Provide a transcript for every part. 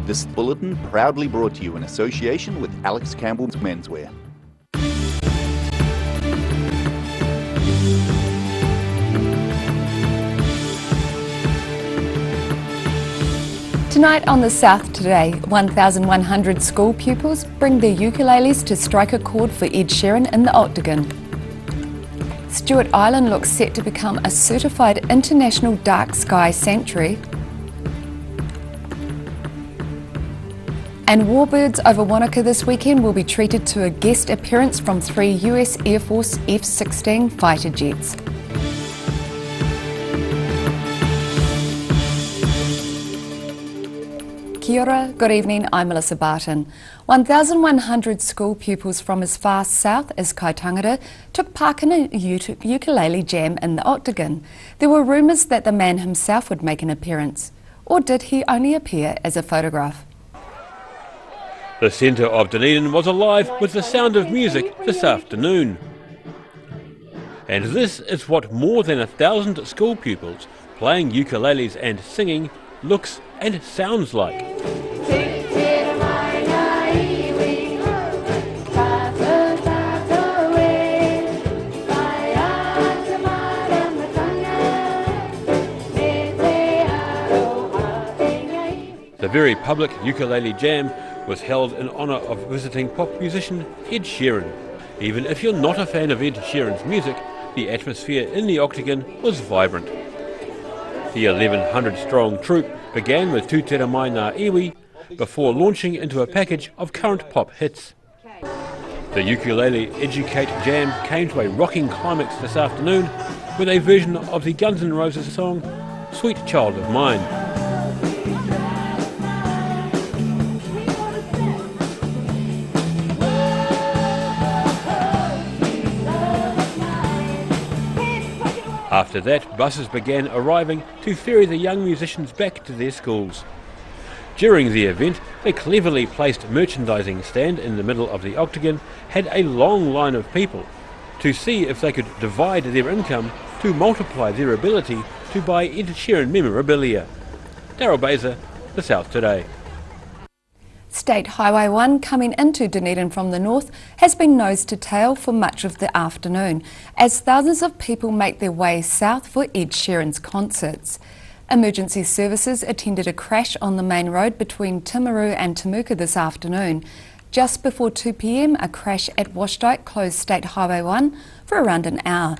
This bulletin proudly brought to you in association with Alex Campbell's Menswear. Tonight on The South Today, 1,100 school pupils bring their ukuleles to strike a chord for Ed Sheeran in the Octagon. Stewart Island looks set to become a certified international dark sky sanctuary. And warbirds over Wanaka this weekend will be treated to a guest appearance from 3 US Air Force F-16 fighter jets. Kia ora, good evening, I'm Melissa Barton. 1,100 school pupils from as far south as Kaitangata took part in a ukulele jam in the Octagon. There were rumours that the man himself would make an appearance. Or did he only appear as a photograph? The centre of Dunedin was alive with the sound of music this afternoon. And this is what more than 1,000 school pupils playing ukuleles and singing looks and sounds like. The very public ukulele jam was held in honour of visiting pop musician Ed Sheeran. Even if you're not a fan of Ed Sheeran's music, the atmosphere in the Octagon was vibrant. The 1,100 strong troupe began with Tūtera Mai Ngā Iwi before launching into a package of current pop hits. The Ukulele Educate Jam came to a rocking climax this afternoon with a version of the Guns N' Roses song Sweet Child of Mine. After that, buses began arriving to ferry the young musicians back to their schools. During the event, a cleverly placed merchandising stand in the middle of the Octagon had a long line of people to see if they could divide their income to multiply their ability to buy Ed Sheeran memorabilia. Daryl Baser, The South Today. State Highway 1 coming into Dunedin from the north has been nose to tail for much of the afternoon as thousands of people make their way south for Ed Sheeran's concerts. Emergency services attended a crash on the main road between Timaru and Temuka this afternoon. Just before 2 p.m, a crash at Washdyke closed State Highway 1 for around an hour.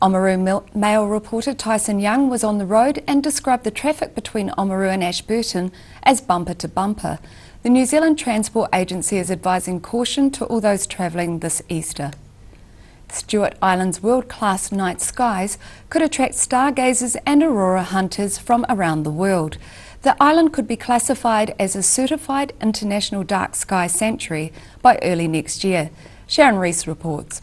Oamaru Mail reporter Tyson Young was on the road and described the traffic between Oamaru and Ashburton as bumper to bumper. The New Zealand Transport Agency is advising caution to all those travelling this Easter. Stewart Island's world-class night skies could attract stargazers and aurora hunters from around the world. The island could be classified as a certified international dark sky sanctuary by early next year. Sharon Rees reports.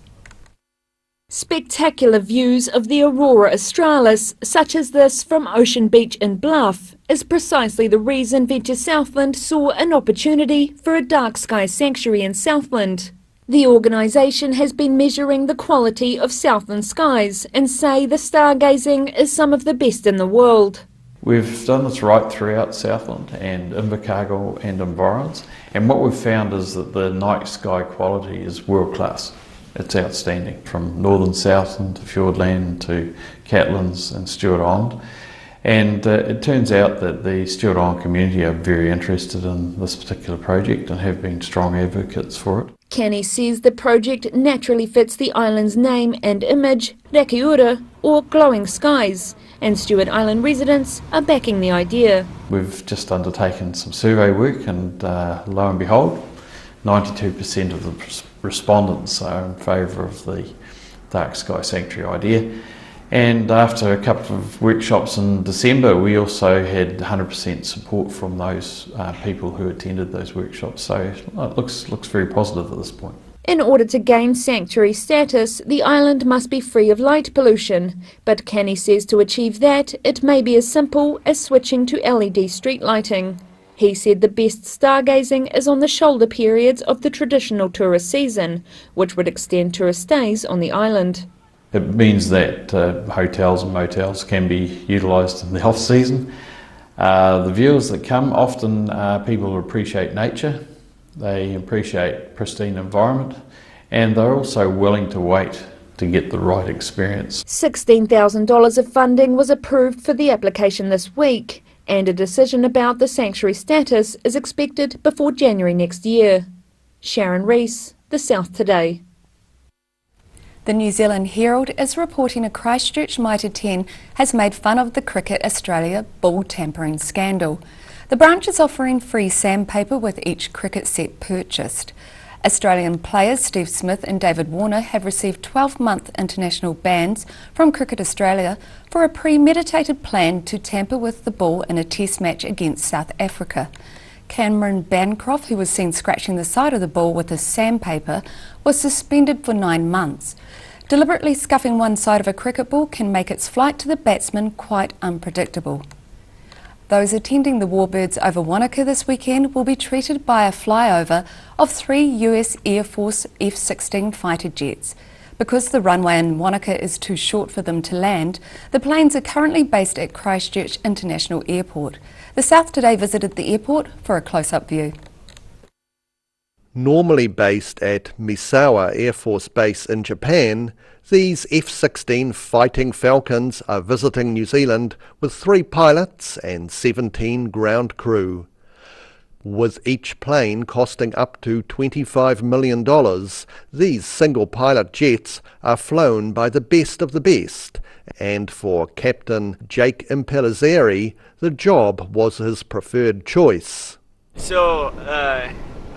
Spectacular views of the aurora australis, such as this from Ocean Beach in Bluff, is precisely the reason Venture Southland saw an opportunity for a dark sky sanctuary in Southland. The organisation has been measuring the quality of Southland skies and say the stargazing is some of the best in the world. We've done this right throughout Southland and Invercargill and environs, and what we've found is that the night sky quality is world class. It's outstanding, from northern Southland to Fiordland to Catlins and Stewart Island. And it turns out that the Stewart Island community are very interested in this particular project and have been strong advocates for it. Kenny says the project naturally fits the island's name and image, Rakiura, or glowing skies, and Stewart Island residents are backing the idea. We've just undertaken some survey work and lo and behold, 92% of the respondents are in favour of the dark sky sanctuary idea. And after a couple of workshops in December, we also had 100% support from those people who attended those workshops. So it looks very positive at this point. In order to gain sanctuary status, the island must be free of light pollution. But Kenny says to achieve that, it may be as simple as switching to LED street lighting. He said the best stargazing is on the shoulder periods of the traditional tourist season, which would extend tourist stays on the island. It means that hotels and motels can be utilised in the off-season, The viewers that come often people appreciate nature, they appreciate pristine environment, and they're also willing to wait to get the right experience. $16,000 of funding was approved for the application this week, and a decision about the sanctuary status is expected before January next year. Sharon Rees, The South Today. The New Zealand Herald is reporting a Christchurch Mitre 10 has made fun of the Cricket Australia ball tampering scandal. The branch is offering free sandpaper with each cricket set purchased. Australian players Steve Smith and David Warner have received 12-month international bans from Cricket Australia for a premeditated plan to tamper with the ball in a test match against South Africa. Cameron Bancroft, who was seen scratching the side of the ball with a sandpaper, was suspended for 9 months. Deliberately scuffing one side of a cricket ball can make its flight to the batsman quite unpredictable. Those attending the Warbirds over Wanaka this weekend will be treated by a flyover of 3 US Air Force F-16 fighter jets. Because the runway in Wanaka is too short for them to land, the planes are currently based at Christchurch International Airport. The South Today visited the airport for a close-up view. Normally based at Misawa Air Force Base in Japan, these F-16 Fighting Falcons are visiting New Zealand with 3 pilots and 17 ground crew. With each plane costing up to $25 million, these single-pilot jets are flown by the best of the best, and for Captain Jake Impellizzeri, the job was his preferred choice. So,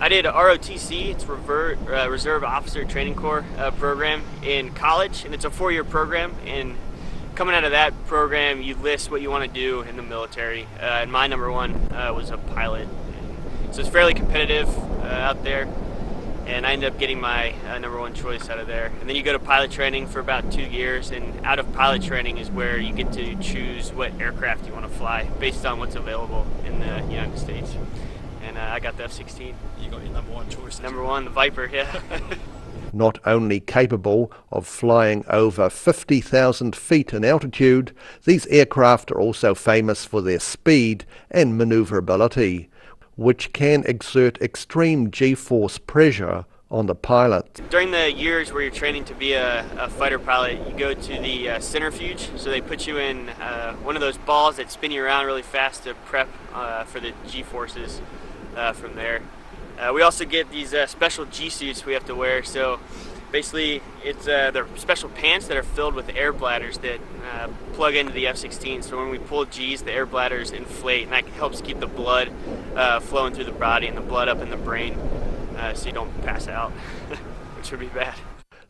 I did a ROTC, it's Reserve Officer Training Corps program in college, and it's a 4-year program, and coming out of that program you list what you want to do in the military, and my number one was a pilot. So it's fairly competitive out there, and I ended up getting my number one choice out of there. And then you go to pilot training for about 2 years, and out of pilot training is where you get to choose what aircraft you want to fly based on what's available in the United States. And I got the F-16. You got your number one choice. Number one, the Viper, yeah. Not only capable of flying over 50,000 feet in altitude, these aircraft are also famous for their speed and maneuverability, which can exert extreme G-force pressure on the pilot. During the years where you're training to be a fighter pilot, you go to the centrifuge. So they put you in one of those balls that spin you around really fast to prep for the G-forces from there. We also get these special G-suits we have to wear. So basically it's they're special pants that are filled with air bladders that plug into the F-16. So when we pull G's, the air bladders inflate, and that helps keep the blood flowing through the body and the blood up in the brain, so you don't pass out, which would be bad.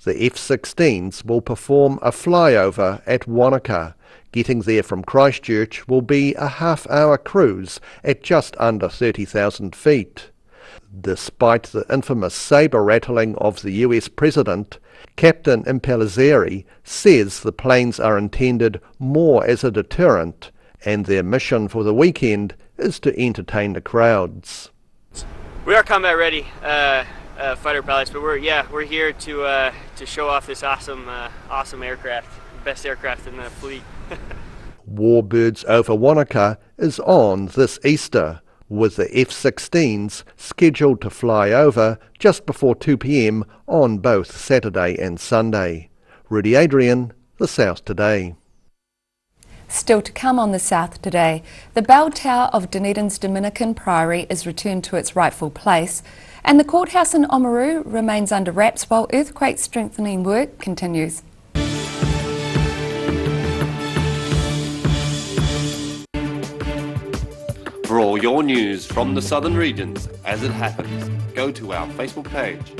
The F-16s will perform a flyover at Wanaka. Getting there from Christchurch will be a half-hour cruise at just under 30,000 feet. Despite the infamous sabre rattling of the US President, Captain Impellizzeri says the planes are intended more as a deterrent, and their mission for the weekend is to entertain the crowds. We are combat ready fighter pilots, but we're here to show off this awesome aircraft, best aircraft in the fleet. Warbirds over Wanaka is on this Easter, with the F-16s scheduled to fly over just before 2 p.m. on both Saturday and Sunday. Rudy Adrian, The South Today. Still to come on The South Today, the bell tower of Dunedin's Dominican Priory is returned to its rightful place, and the courthouse in Oamaru remains under wraps while earthquake strengthening work continues. For all your news from the southern regions as it happens, go to our Facebook page.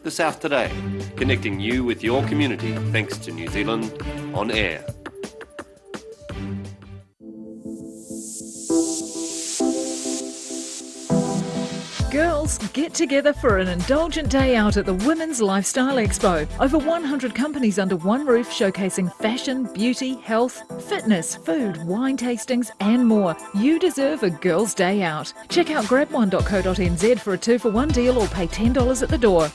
The South Today, connecting you with your community thanks to New Zealand On Air. Girls, get together for an indulgent day out at the Women's Lifestyle Expo. Over 100 companies under one roof showcasing fashion, beauty, health, fitness, food, wine tastings and more. You deserve a girls' day out. Check out grabone.co.nz for a 2-for-1 deal or pay $10 at the door.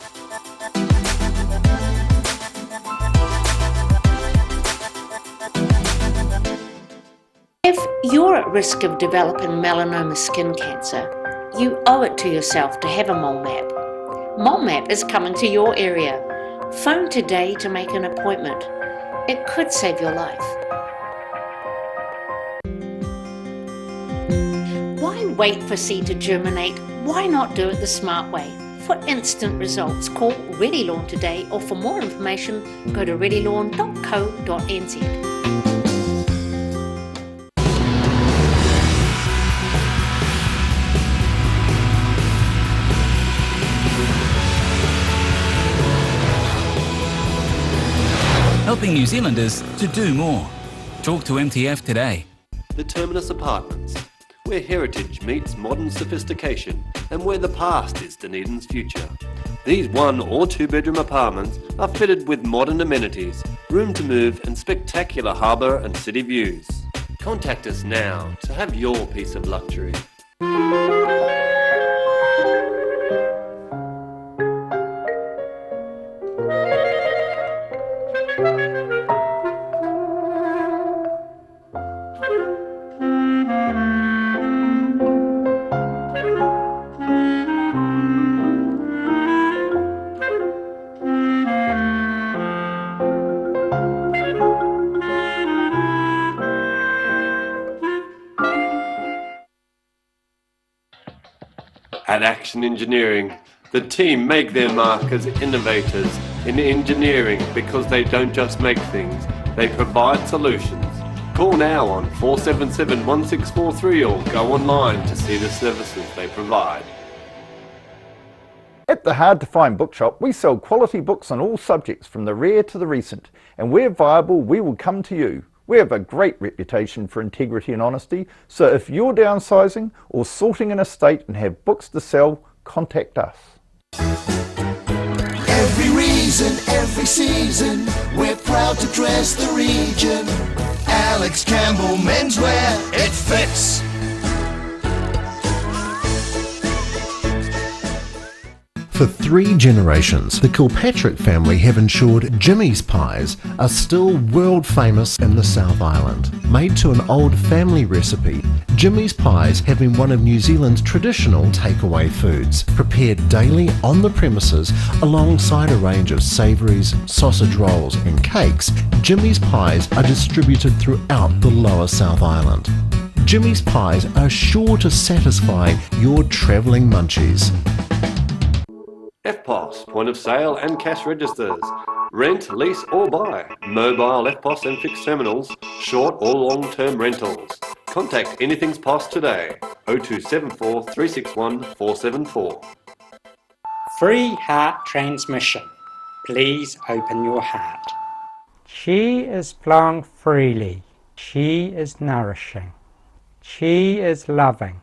you're at risk of developing melanoma skin cancer. You owe it to yourself to have a mole map. Mole Map is coming to your area. Phone today to make an appointment. It could save your life. Why wait for seed to germinate? Why not do it the smart way? For instant results, call Ready Lawn today, or for more information, go to readylawn.co.nz. Helping New Zealanders to do more. Talk to MTF today. The Terminus Apartments, where heritage meets modern sophistication and where the past is Dunedin's future. These 1 or 2 bedroom apartments are fitted with modern amenities, room to move and spectacular harbour and city views. Contact us now to have your piece of luxury. At Action Engineering, the team make their mark as innovators in engineering because they don't just make things, they provide solutions. Call now on 477 1643 or go online to see the services they provide. At the Hard to Find Bookshop, we sell quality books on all subjects from the rare to the recent, and where viable, we will come to you. We have a great reputation for integrity and honesty, so if you're downsizing or sorting an estate and have books to sell, contact us. Every reason, every season, we're proud to dress the region. Alex Campbell Menswear, it fits. For 3 generations, the Kilpatrick family have ensured Jimmy's pies are still world famous in the South Island. Made to an old family recipe, Jimmy's pies have been one of New Zealand's traditional takeaway foods, prepared daily on the premises alongside a range of savouries, sausage rolls and cakes. Jimmy's pies are distributed throughout the lower South Island. Jimmy's pies are sure to satisfy your travelling munchies. FPOS, point of sale and cash registers. Rent, lease or buy. Mobile FPOS and fixed terminals. Short or long-term rentals. Contact Anything's POS today. 0274 361 474. Free heart transmission. Please open your heart. Chi is flowing freely. Chi is nourishing. Chi is loving.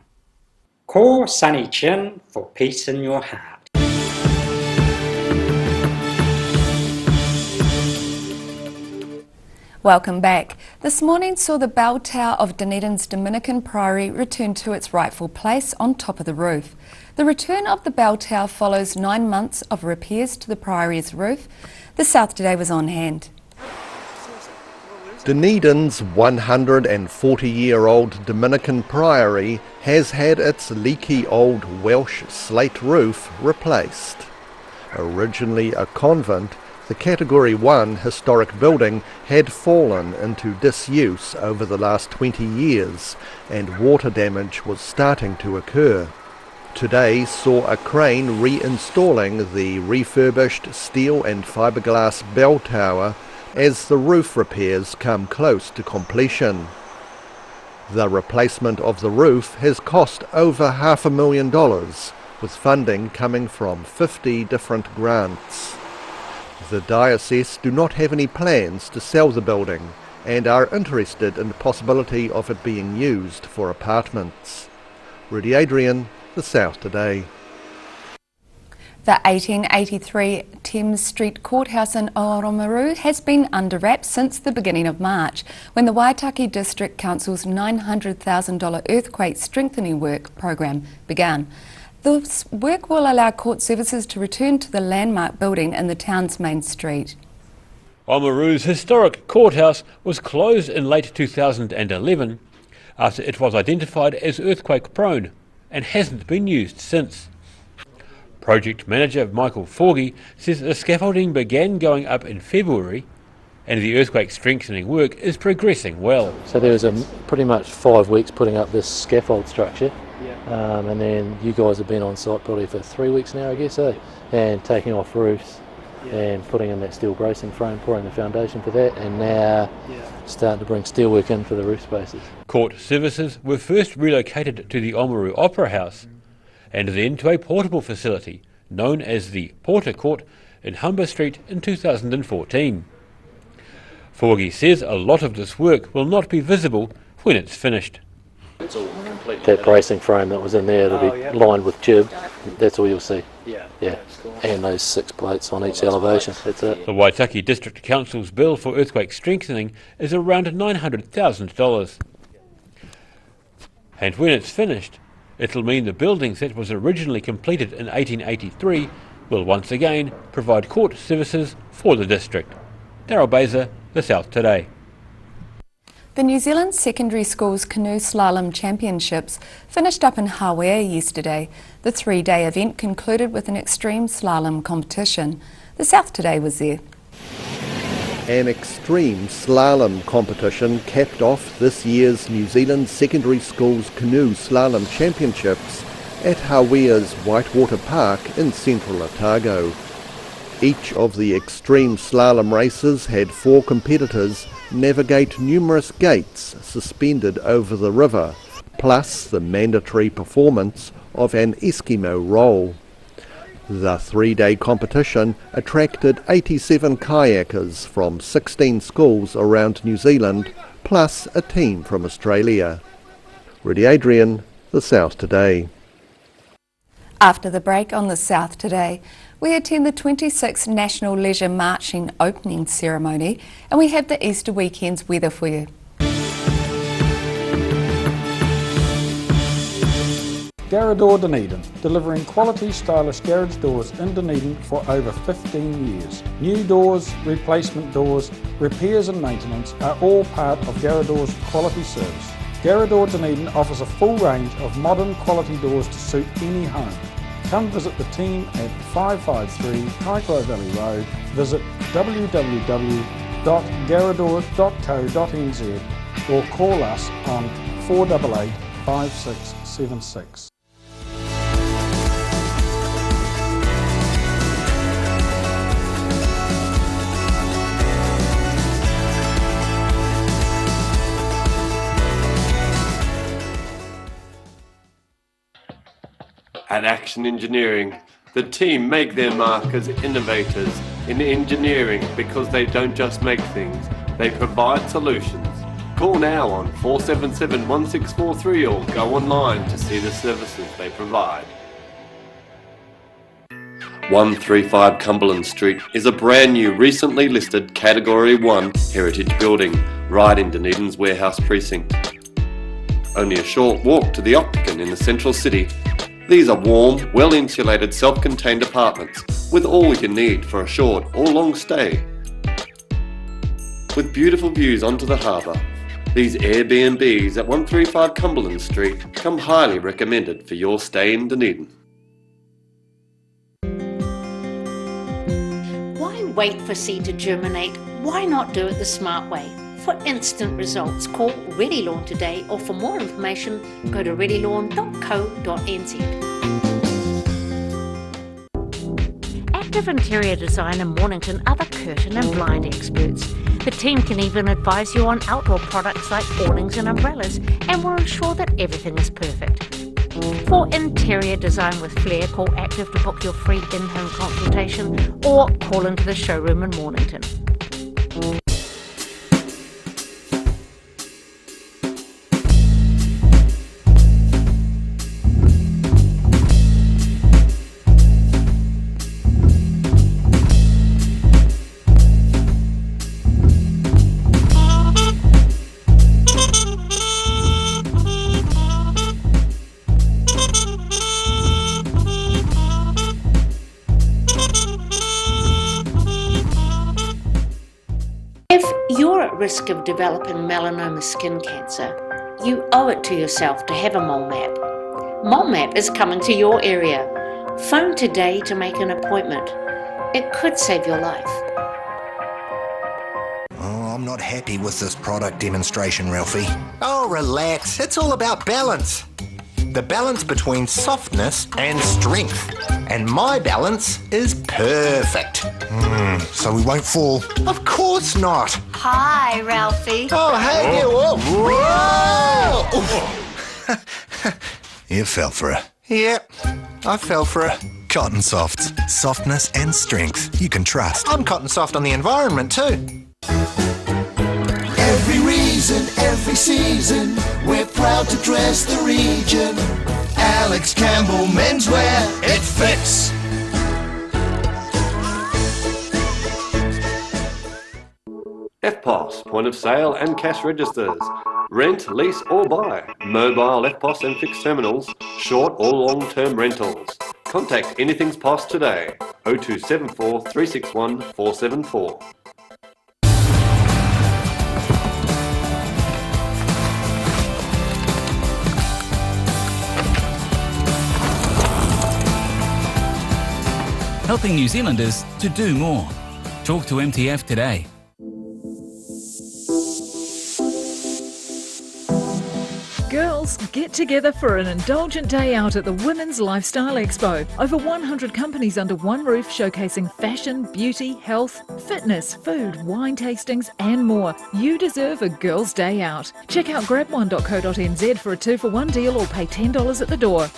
Call Sunny Chin for peace in your heart. Welcome back. This morning saw the bell tower of Dunedin's Dominican Priory return to its rightful place on top of the roof. The return of the bell tower follows 9 months of repairs to the Priory's roof. The South Today was on hand. Dunedin's 140-year-old Dominican Priory has had its leaky old Welsh slate roof replaced. Originally a convent, the Category 1 historic building had fallen into disuse over the last 20 years and water damage was starting to occur. Today saw a crane reinstalling the refurbished steel and fiberglass bell tower as the roof repairs come close to completion. The replacement of the roof has cost over $500,000, with funding coming from 50 different grants. The diocese do not have any plans to sell the building and are interested in the possibility of it being used for apartments. Rudy Adrian, The South Today. The 1883 Thames Street Courthouse in Oamaru has been under wraps since the beginning of March, when the Waitaki District Council's $900,000 earthquake strengthening work program began. This work will allow court services to return to the landmark building in the town's main street. Oamaru's historic courthouse was closed in late 2011. after it was identified as earthquake prone and hasn't been used since. Project manager Michael Forgie says the scaffolding began going up in February and the earthquake strengthening work is progressing well. So there was pretty much 5 weeks putting up this scaffold structure, and then you guys have been on site probably for 3 weeks now, I guess, and taking off roofs and putting in that steel bracing frame, pouring the foundation for that, and now starting to bring steelwork in for the roof spaces. Court services were first relocated to the Oamaru Opera House and then to a portable facility known as the Porter Court in Humber Street in 2014. Forgie says a lot of this work will not be visible when it's finished. It's all completely that bracing frame that was in there to be lined with jib, that's all you'll see. Yeah. And those 6 plates on each elevation, that's it. The Waitaki District Council's bill for earthquake strengthening is around $900,000. And when it's finished, it'll mean the building that was originally completed in 1883 will once again provide court services for the district. Daryl Baser, The South Today. The New Zealand Secondary Schools Canoe Slalom Championships finished up in Hawea yesterday. The 3-day event concluded with an extreme slalom competition. The South Today was there. An extreme slalom competition capped off this year's New Zealand Secondary Schools Canoe Slalom Championships at Hawea's Whitewater Park in central Otago. Each of the extreme slalom races had 4 competitors navigate numerous gates suspended over the river, plus the mandatory performance of an Eskimo roll. The 3-day competition attracted 87 kayakers from 16 schools around New Zealand, plus a team from Australia. Rudy Adrian, The South Today. After the break on The South Today, we attend the 26th National Leisure Marching opening ceremony and we have the Easter weekend's weather for you. Garrador Dunedin, delivering quality stylish garage doors in Dunedin for over 15 years. New doors, replacement doors, repairs and maintenance are all part of Garrador's quality service. Garrador Dunedin offers a full range of modern quality doors to suit any home. Come visit the team at 553 Kaikoura Valley Road. Visit www.garrador.co.nz or call us on 488 5676. At Action Engineering, the team make their mark as innovators in engineering because they don't just make things, they provide solutions. Call now on 477-1643 or go online to see the services they provide. 135 Cumberland Street is a brand new recently listed Category 1 heritage building right in Dunedin's warehouse precinct. Only a short walk to the Octagon in the central city. These are warm, well-insulated, self-contained apartments with all you need for a short or long stay. With beautiful views onto the harbour, these Airbnbs at 135 Cumberland Street come highly recommended for your stay in Dunedin. Why wait for seed to germinate? Why not do it the smart way? For instant results, call Ready Lawn today, or for more information, go to readylawn.co.nz. Active Interior Design in Mornington are the curtain and blind experts. The team can even advise you on outdoor products like awnings and umbrellas and will ensure that everything is perfect. For interior design with flair, call Active to book your free in-home consultation or call into the showroom in Mornington. If you're at risk of developing melanoma skin cancer, You owe it to yourself to have a mole map. Mole Map is coming to your area. Phone today to make an appointment. It could save your life. Oh, I'm not happy with this product demonstration, Ralphie. Oh, relax. It's all about balance. The balance between softness and strength. And my balance is perfect. So we won't fall? Of course not. Hi, Ralphie. Oh, hey, you. Whoa. You fell for it. Yep, I fell for it. Cotton Softs. Softness and strength you can trust. I'm Cotton Soft on the environment too. Every reason, every season, we're proud to dress the region. Alex Campbell Menswear, it fits. EFTPOS, point of sale and cash registers. Rent, lease or buy. Mobile EFTPOS and fixed terminals. Short or long-term rentals. Contact Anything's POS today. 0274 361 474. Helping New Zealanders to do more. Talk to MTF today. Girls, get together for an indulgent day out at the Women's Lifestyle Expo. Over 100 companies under one roof showcasing fashion, beauty, health, fitness, food, wine tastings and more. You deserve a girls' day out. Check out grabone.co.nz for a 2-for-1 deal or pay $10 at the door.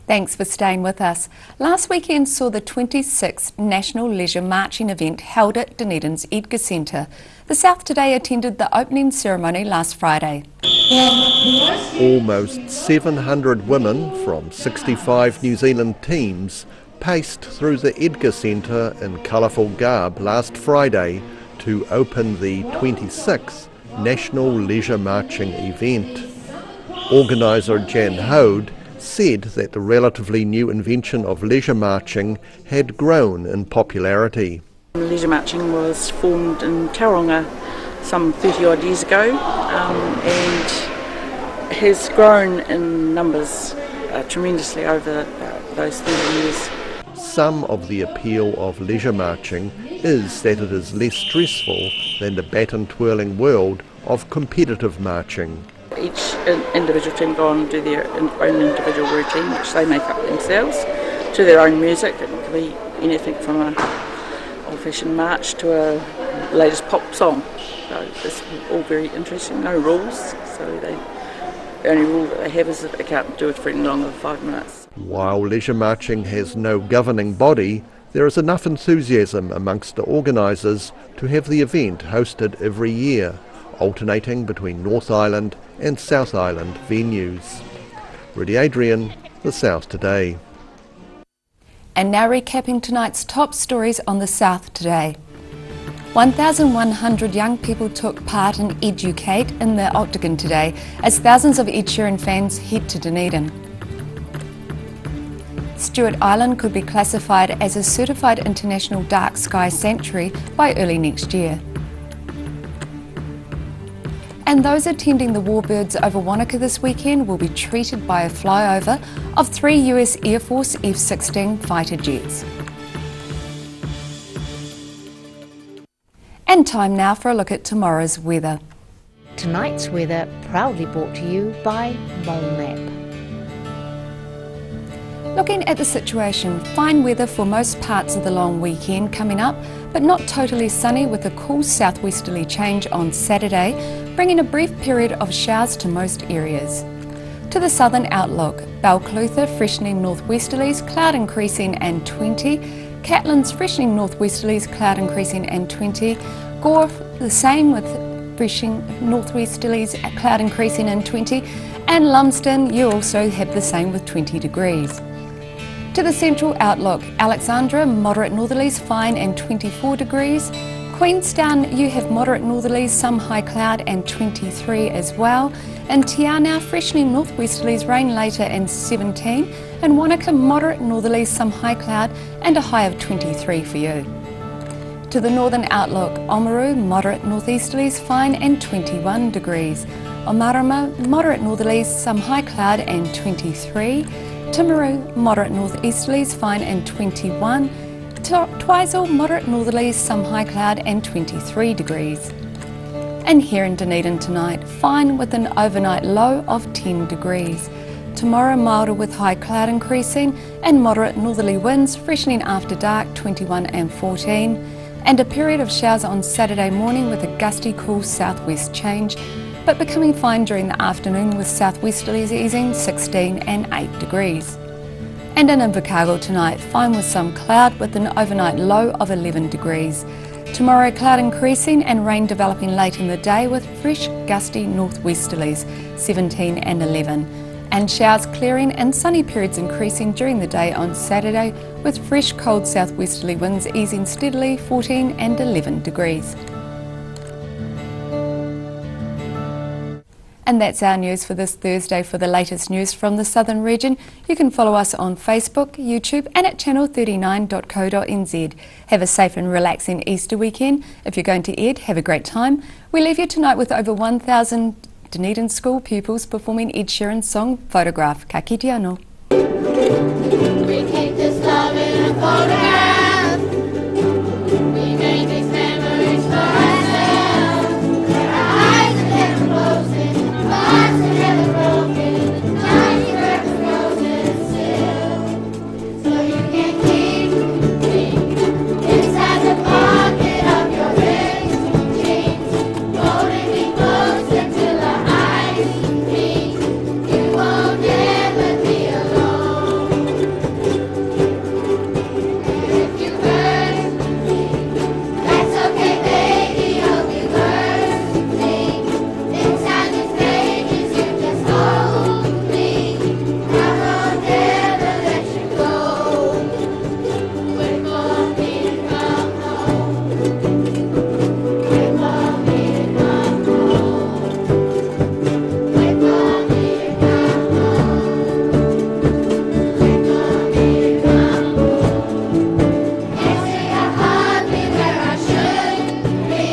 Thanks for staying with us. Last weekend saw the 26th National Leisure Marching event held at Dunedin's Edgar Centre. The South Today attended the opening ceremony last Friday. Almost 700 women from 65 New Zealand teams paced through the Edgar Centre in colourful garb last Friday to open the 26th National Leisure Marching event. Organiser Jan Hode said that the relatively new invention of leisure marching had grown in popularity. Leisure marching was formed in Tauranga some 30 odd years ago and has grown in numbers tremendously over those 30 years. Some of the appeal of leisure marching is that it is less stressful than the baton twirling world of competitive marching. Each individual team go on and do their own individual routine, which they make up themselves, to their own music. It can be anything from an old-fashioned march to a latest pop song. So it's all very interesting, no rules. So the only rule that they have is that they can't do it for any longer than 5 minutes. While leisure marching has no governing body, there is enough enthusiasm amongst the organisers to have the event hosted every year, alternating between North Island and South Island venues. Rudy Adrian, The South Today. And now recapping tonight's top stories on The South Today. 1,100 young people took part in Educate in the Octagon today as thousands of Ed Sheeran fans head to Dunedin. Stewart Island could be classified as a certified international dark sky sanctuary by early next year. And those attending the Warbirds over Wanaka this weekend will be treated by a flyover of 3 US Air Force F-16 fighter jets. And time now for a look at tomorrow's weather. Tonight's weather proudly brought to you by Mole Map. Looking at the situation, fine weather for most parts of the long weekend coming up, but not totally sunny with a cool southwesterly change on Saturday, bringing a brief period of showers to most areas. To the southern outlook, Balclutha freshening northwesterlies, cloud increasing and 20, Catlin's freshening northwesterlies, cloud increasing and 20, Gore the same with freshening northwesterlies, cloud increasing and 20, and Lumsden you also have the same with 20 degrees. To the central outlook, Alexandra moderate northerlies fine and 24 degrees, Queenstown you have moderate northerlies, some high cloud and 23 as well, In Te Anau, freshening northwesterlies, rain later and 17. In Wanaka, moderate northerlies, some high cloud and a high of 23 for you. To the northern outlook, Oamaru, moderate northeasterlies, fine and 21 degrees. Omarama, moderate northerlies, some high cloud and 23. Timaru, moderate northeasterlies, fine and 21. Twizel, moderate northerlies, some high cloud and 23 degrees. And here in Dunedin tonight, fine with an overnight low of 10 degrees. Tomorrow milder with high cloud increasing and moderate northerly winds freshening after dark 21 and 14. And a period of showers on Saturday morning with a gusty cool southwest change, but becoming fine during the afternoon with southwesterlies easing 16 and 8 degrees. And in Invercargill tonight, fine with some cloud with an overnight low of 11 degrees. Tomorrow cloud increasing and rain developing late in the day with fresh gusty northwesterlies 17 and 11. And showers clearing and sunny periods increasing during the day on Saturday with fresh cold southwesterly winds easing steadily 14 and 11 degrees. And that's our news for this Thursday. For the latest news from the Southern region, you can follow us on Facebook, YouTube and at channel39.co.nz. Have a safe and relaxing Easter weekend. If you're going to Ed, have a great time. We leave you tonight with over 1,000 Dunedin school pupils performing Ed Sheeran's song Photograph. Ka kite anō. We keep this love in a photograph. We make these memories for ourselves. There are eyes that never closing, hearts that never broken, tiny purple roses still. So you can keep me inside the pocket of your ripped jeans, holding me close until our eyes meet. You won't ever be alone. If you hurt me, that's okay, baby. You'll be worth me. Inside these pages, you just hold me. I won't ever let you go. Wait for me to come home. Wait for me to come home. Wait for me to come home. Wait for me to come home. They say I hardly where I should be.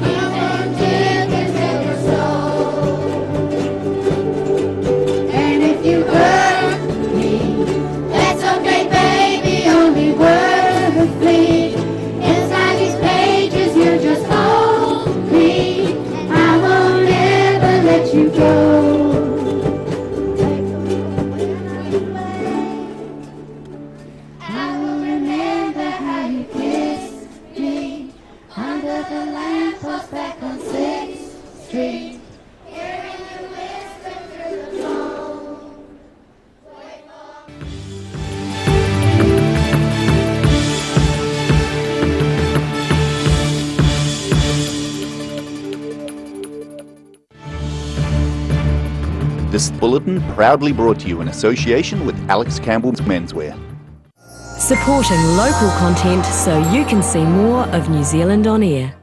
You make difference in your soul. And if you hurt me, that's okay, baby. Only worth me. Inside these pages, you just hold me. I won't ever let you go. I will remember how you kissed me under the lamppost back on 6th Street. Hearing you whisper through the phone. This bulletin proudly brought to you in association with Alex Campbell's Menswear. Supporting local content so you can see more of New Zealand on air.